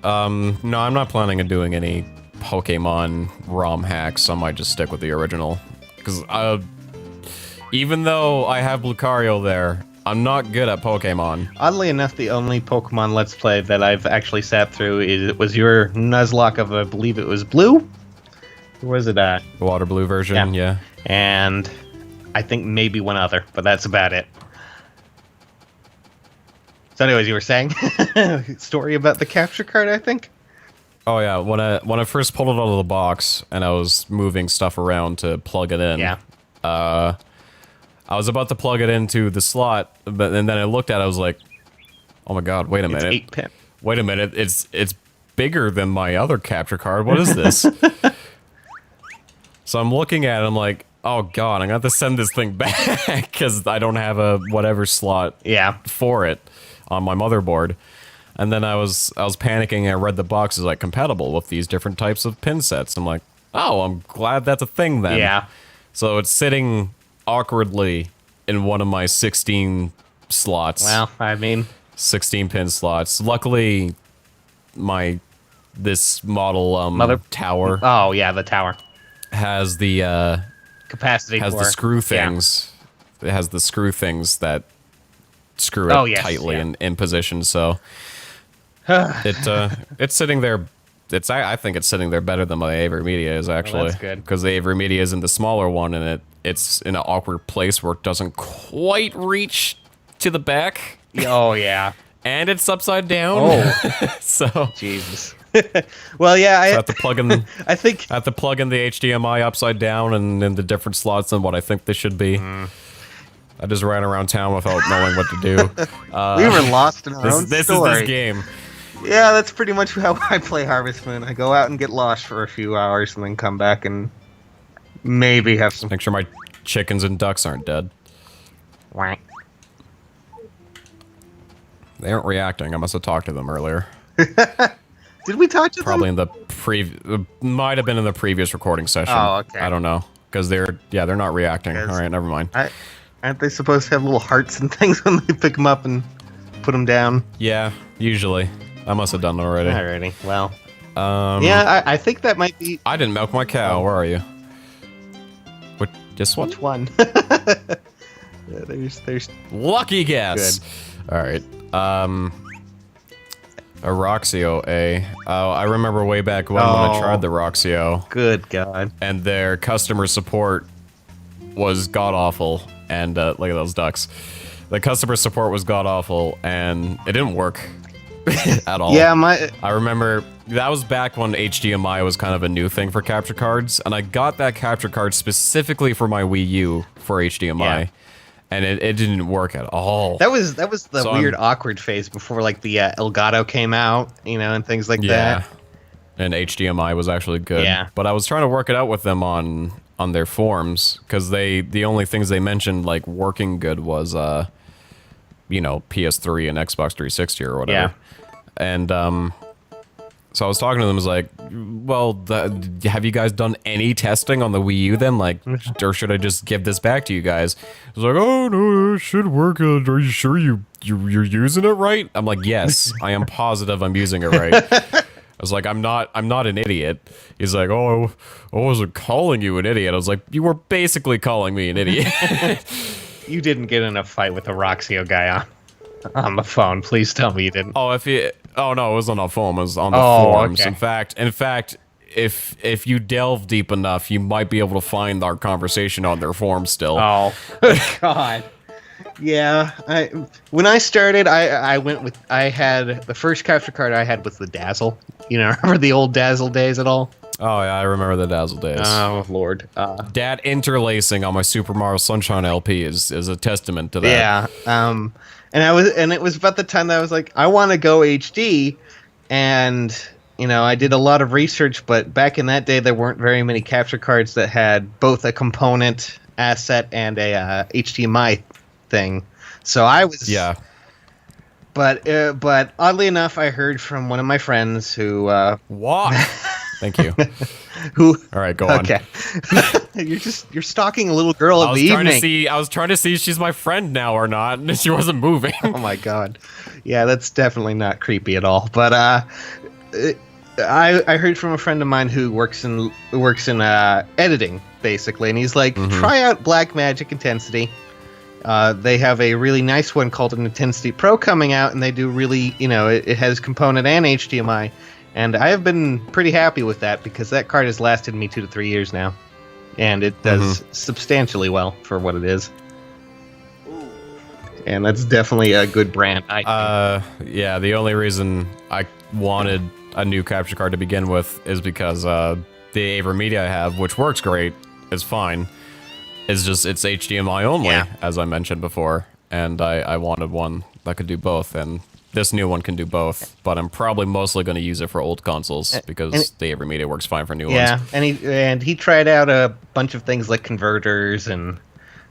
No, I'm not planning on doing any Pokemon ROM hacks. I might just stick with the original. Because, even though I have Lucario there, I'm not good at Pokemon. Oddly enough, the only Pokemon Let's Play that I've actually sat through was your Nuzlocke of, I believe it was Blue? Or was it, The Water Blue version, yeah. And I think maybe one other, but that's about it. So anyways, you were saying? Story about the capture card, I think? Oh yeah, when I first pulled it out of the box, and I was moving stuff around to plug it in, I was about to plug it into the slot, and then I looked at it, I was like, oh my god, wait a minute. It's 8-pin. Wait a minute, it's bigger than my other capture card, what is this? So I'm looking at it, I'm like, oh god, I'm gonna have to send this thing back, because I don't have a whatever slot for it on my motherboard. And then I was panicking, and I read the box is like compatible with these different types of pin sets. I'm like, oh, I'm glad that's a thing then. Yeah. So it's sitting awkwardly in one of my 16 slots. Well, I mean, 16 pin slots. Luckily, this model tower. Oh yeah, the tower has the capacity. Has for, the screw things. It has the screw things that screw it tightly in position. So it's sitting there. I think it's sitting there better than my Avery Media is actually. Well, that's good. Because the Avery Media is in the smaller one, and it's in an awkward place where it doesn't quite reach to the back. Oh yeah. And it's upside down. Oh. So Jesus. Well, yeah, I have to plug in. I think I have to plug in the HDMI upside down and in the different slots than what I think they should be. I just ran around town without knowing what to do. We were lost in our own story. This is this game. Yeah, that's pretty much how I play Harvest Moon. I go out and get lost for a few hours and then come back and maybe have some... Make sure my chickens and ducks aren't dead. Whack. They aren't reacting. I must have talked to them earlier. Did we talk to Probably them? in the might have been in the previous recording session. Oh, okay. I don't know. Because they're not reacting. Alright, never mind. Aren't they supposed to have little hearts and things when they pick them up and put them down? Yeah, usually. I must have done it already. Alrighty, well. Yeah, I think that might be... I didn't milk my cow. Where are you? This one? Which one? Yeah, there's... Lucky guess! Alright. A Roxio, Oh, I remember way back when I tried the Roxio. Good God. And their customer support was god-awful. And, look at those ducks. The customer support was god-awful, and it didn't work at all. Yeah, I remember, that was back when HDMI was kind of a new thing for capture cards, and I got that capture card specifically for my Wii U for HDMI. Yeah. And it didn't work at all. That was the weird awkward phase before like the Elgato came out, you know, and things like that. Yeah. And HDMI was actually good. Yeah. But I was trying to work it out with them on their forums, because the only things they mentioned like working good was you know, PS3 and Xbox 360 or whatever. Yeah. And so I was talking to them, I was like, well, have you guys done any testing on the Wii U then? Like, or should I just give this back to you guys? I was like, oh, no, it should work. Are you sure you're using it right? I'm like, yes, I am positive I'm using it right. I was like, I'm not an idiot. He's like, oh, I wasn't calling you an idiot. I was like, you were basically calling me an idiot. You didn't get in a fight with the Roxio guy on the phone. Please tell me you didn't. Oh no, it wasn't on phone. It was on the forums. Okay. In fact, if you delve deep enough, you might be able to find our conversation on their forums still. Oh God. Yeah. When I started, I had the first capture card I had was the Dazzle. You know, remember the old Dazzle days at all? Oh yeah, I remember the Dazzle days. Oh Lord. That interlacing on my Super Mario Sunshine LP is a testament to that. Yeah. And it was about the time that I was like, I want to go HD, and you know, I did a lot of research, but back in that day, there weren't very many capture cards that had both a component asset and a HDMI thing. So I was But oddly enough, I heard from one of my friends who what? Thank you. Who? All right, go on. Okay. you're stalking a little girl in the evening. I was trying to see if she's my friend now or not, and she wasn't moving. Oh my God. Yeah, that's definitely not creepy at all. But I heard from a friend of mine who works in editing basically, and he's like, try out Blackmagic Intensity. They have a really nice one called an Intensity Pro coming out, and they do really, it has component and HDMI, and I have been pretty happy with that because that card has lasted me 2 to 3 years now, and it does substantially well for what it is. And that's definitely a good brand. Yeah, the only reason I wanted a new capture card to begin with is because the AverMedia I have, which works great, is fine. It's just, it's HDMI only, as I mentioned before, and I wanted one that could do both, and this new one can do both, but I'm probably mostly going to use it for old consoles, because the AverMedia works fine for new ones. Yeah, and he tried out a bunch of things like converters, and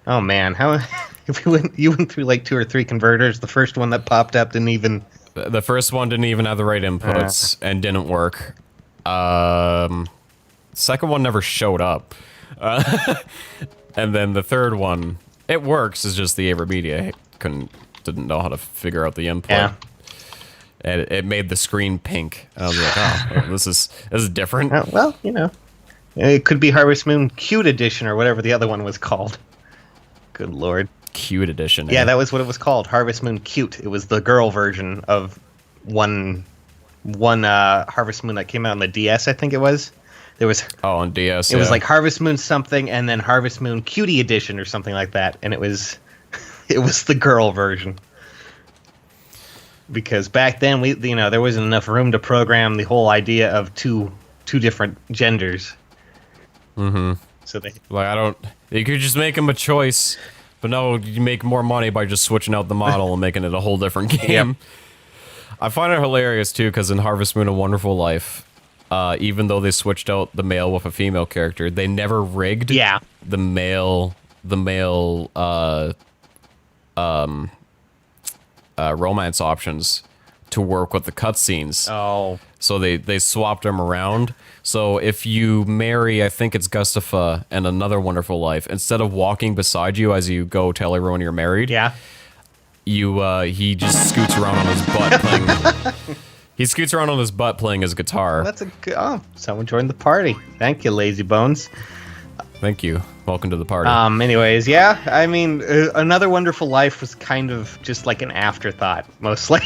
oh man, how if you went through like 2 or 3 converters. The first one that popped up didn't even... The first one didn't even have the right inputs and didn't work. Second one never showed up. And then the third one, it works, it's just the AverMedia didn't know how to figure out the input. Yeah. And it made the screen pink. And I was like, oh, this is different. Well, it could be Harvest Moon Cute Edition or whatever the other one was called. Good lord. Cute Edition. Yeah, that was what it was called. Harvest Moon Cute. It was the girl version of one Harvest Moon that came out on the DS, I think it was. There was on DS. It was like Harvest Moon something, and then Harvest Moon Cutie Edition or something like that, and it was the girl version. Because back then there wasn't enough room to program the whole idea of two different genders. So you could just make them a choice, but no, you make more money by just switching out the model and making it a whole different game. Yep. I find it hilarious too, because in Harvest Moon: A Wonderful Life, even though they switched out the male with a female character, they never rigged the male romance options to work with the cutscenes. Oh. So they swapped them around. So if you marry, I think it's Gustafa and Another Wonderful Life, instead of walking beside you as you go tell everyone you're married, he just scoots around on his butt playing. He scoots around on his butt playing his guitar. Well, that's a good. Oh, someone joined the party. Thank you, Lazy Bones. Thank you. Welcome to the party. Anyways, yeah. I mean, Another Wonderful Life was kind of just like an afterthought, mostly.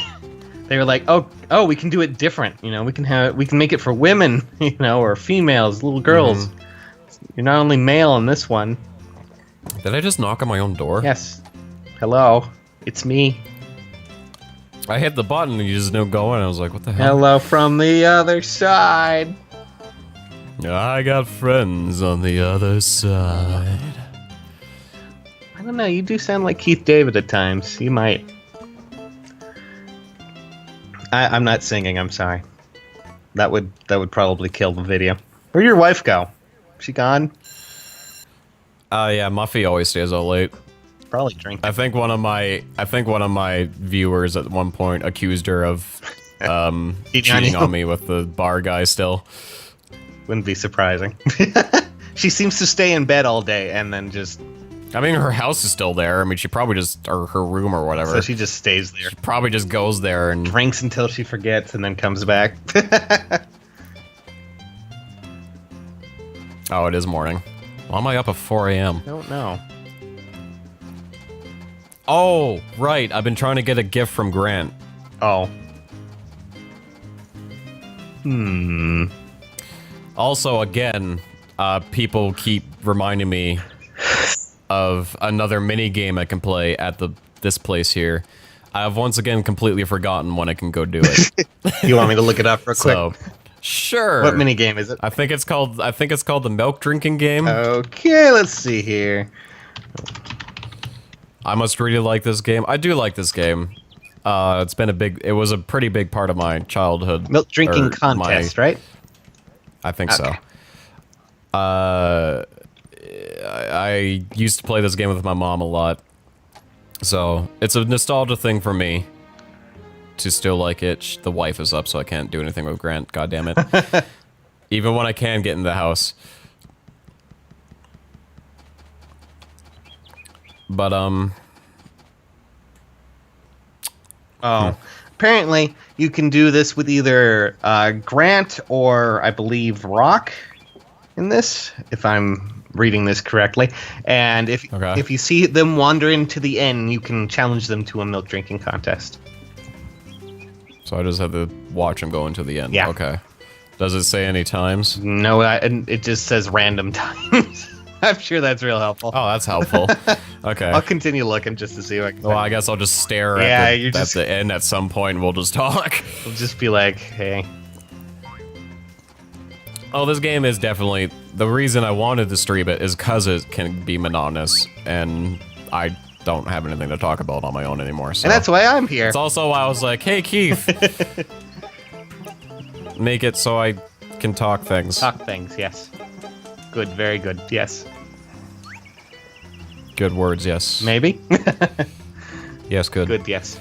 They were like, oh, we can do it different. We can make it for women, or females, little girls. You're not only male in this one. Did I just knock on my own door? Yes. Hello, it's me. I hit the button and you just didn't go in. I was like, what the hell? Hello from the other side. I got friends on the other side. I don't know, you do sound like Keith David at times. You might. I'm not singing, I'm sorry. That would probably kill the video. Where'd your wife go? She gone? Yeah, Muffy always stays out late. Probably drinking. I think one of my viewers at one point accused her of cheating on me with the bar guy still. Wouldn't be surprising. She seems to stay in bed all day and then just... I mean, her house is still there. I mean, she probably just... Or her room or whatever. So she just stays there. She probably just goes there and... Drinks until she forgets and then comes back. Oh, it is morning. Why am I up at 4 a.m.? I don't know. Oh, right. I've been trying to get a gift from Grant. Oh. Also, again, people keep reminding me of another mini game I can play at this place here. I have once again completely forgotten when I can go do it. You want me to look it up real quick? So, sure. What mini game is it? I think it's called the milk drinking game. Okay, let's see here. I must really like this game. I do like this game. It was a pretty big part of my childhood. Milk drinking contest, right? I think so. I used to play this game with my mom a lot. So, it's a nostalgia thing for me to still like it. The wife is up, so I can't do anything with Grant, God damn it. Even when I can get in the house. But, apparently you can do this with either Grant or I believe Rock in this, if I'm reading this correctly. And if you see them wander into the inn, you can challenge them to a milk drinking contest. So I just have to watch them go into the inn. Yeah. Okay. Does it say any times? No, it just says random times. I'm sure that's real helpful. Oh, that's helpful. Okay. I'll continue looking just to see what I can Well, find. I guess I'll just stare at the inn at some point and we'll just talk. We'll just be like, hey. Oh, this game is definitely... The reason I wanted to stream it is because it can be monotonous, and I don't have anything to talk about on my own anymore, so... And that's why I'm here. It's also why I was like, hey, Keith! Make it so I can talk things. Talk things, yes. Good, very good, yes. Good words, yes. Maybe? Yes, good. Good, yes.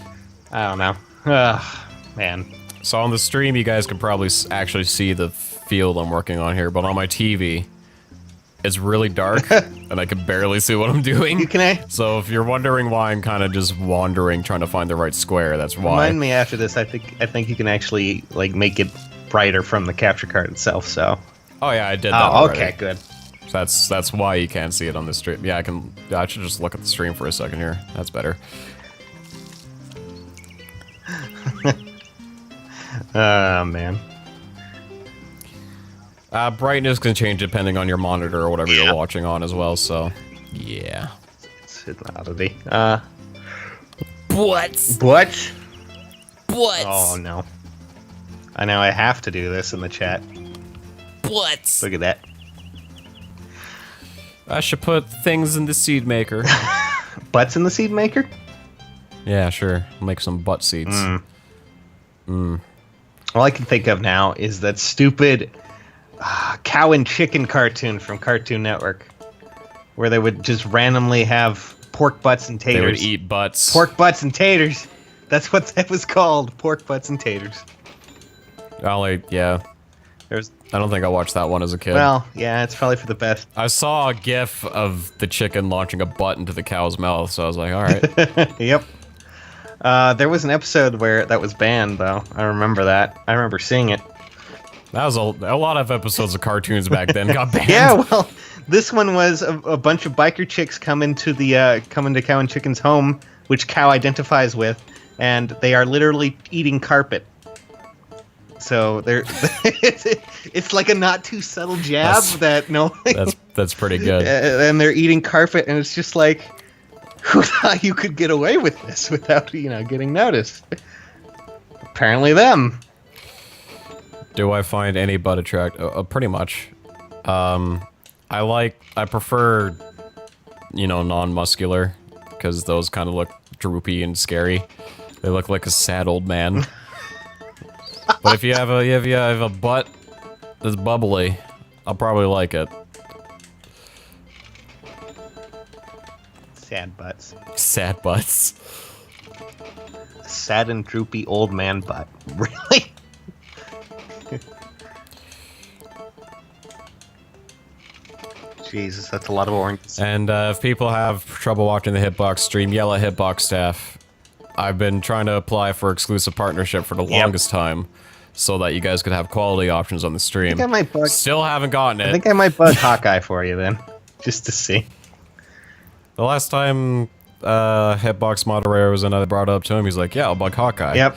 I don't know. Ugh, man. So on the stream, you guys can probably actually see the field I'm working on here, but on my TV, it's really dark, and I can barely see what I'm doing. So if you're wondering why I'm kind of just wandering, trying to find the right square, that's why. Remind me after this. I think you can actually like make it brighter from the capture card itself. So. Oh yeah, I did that already. Okay, good. That's why you can't see it on the stream. Yeah, I should just look at the stream for a second here. That's better. Oh man. Brightness can change depending on your monitor or whatever you're watching on as well. So, yeah. It's an oddity. What? What? What? Oh no. I know I have to do this in the chat. What? Look at that. I should put things in the seed maker. Butts in the seed maker? Yeah, sure. Make some butt seeds. All I can think of now is that stupid cow and chicken cartoon from Cartoon Network, where they would just randomly have pork butts and taters. They would eat butts. Pork butts and taters. That's what that was called. Pork butts and taters. Yeah. I don't think I watched that one as a kid. Well, yeah, it's probably for the best. I saw a gif of the chicken launching a butt into the cow's mouth, so I was like, all right. Yep. There was an episode where that was banned, though. I remember that. I remember seeing it. That was a lot of episodes of cartoons back then got banned. Yeah, well, this one was a bunch of biker chicks come into Cow and Chicken's home, which Cow identifies with, and they are literally eating carpet. So they're it's like a not too subtle jab that's pretty good. And they're eating carpet, and it's just like, who thought you could get away with this without getting noticed? Apparently them. Do I find any butt attractive? Pretty much. I prefer, non-muscular, because those kind of look droopy and scary. They look like a sad old man. But if you have a butt that's bubbly, I'll probably like it. Sad butts. Sad butts. Sad and droopy old man butt. Really? Jesus, that's a lot of oranges. And if people have trouble watching the Hitbox stream, yell at Hitbox staff. I've been trying to apply for exclusive partnership for the longest time, so that you guys could have quality options on the stream. I think I might bug. Still haven't gotten it. I think I might bug Hawkeye for you then, just to see. The last time Hitbox moderator was in, I brought it up to him. He's like, "Yeah, I'll bug Hawkeye." Yep.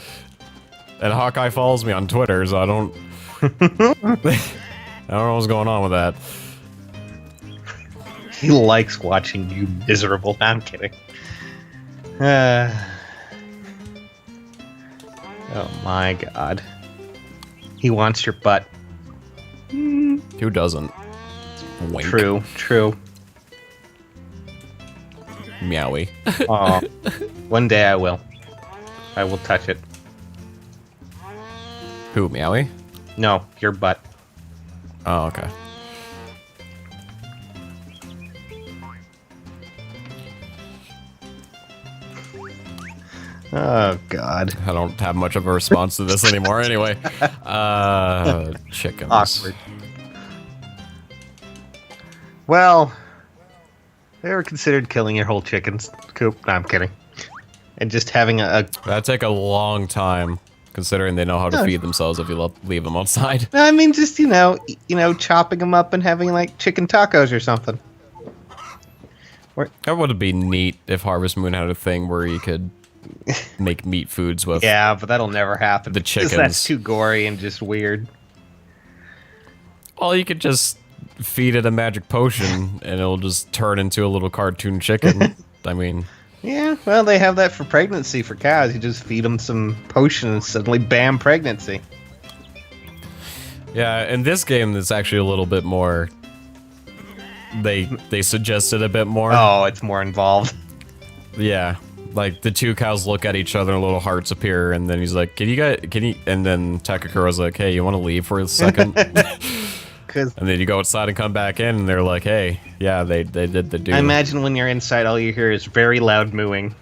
And Hawkeye follows me on Twitter, so I don't. I don't know what's going on with that. He likes watching you miserable. I'm kidding. Oh my god. He wants your butt. Who doesn't? Wink. True. Meowie. Aw. One day I will. I will touch it. Who, Meowie? No, your butt. Oh, okay. Oh, God. I don't have much of a response to this anymore anyway. Chickens. Awkward. Well, they were considered killing your whole chickens coop. No, I'm kidding. and just having a That'd take a long time, considering they know how to feed themselves if you leave them outside. No, I mean just chopping them up and having like chicken tacos or something. That would be neat if Harvest Moon had a thing where you could make meat foods with. Yeah, but that'll never happen. The chickens. That's too gory and just weird. Well, you could just feed it a magic potion and it'll just turn into a little cartoon chicken. I mean... Yeah, well, they have that for pregnancy for cows. You just feed them some potion and suddenly, bam, pregnancy. Yeah, in this game, it's actually a little bit more... They suggested a bit more. Oh, it's more involved. Yeah, like the two cows look at each other and little hearts appear, and then he's like, can you... And then Takakura's like, hey, you want to leave for a second? And then you go outside and come back in, and they're like, hey, yeah, they did the do. I imagine when you're inside, all you hear is very loud mooing.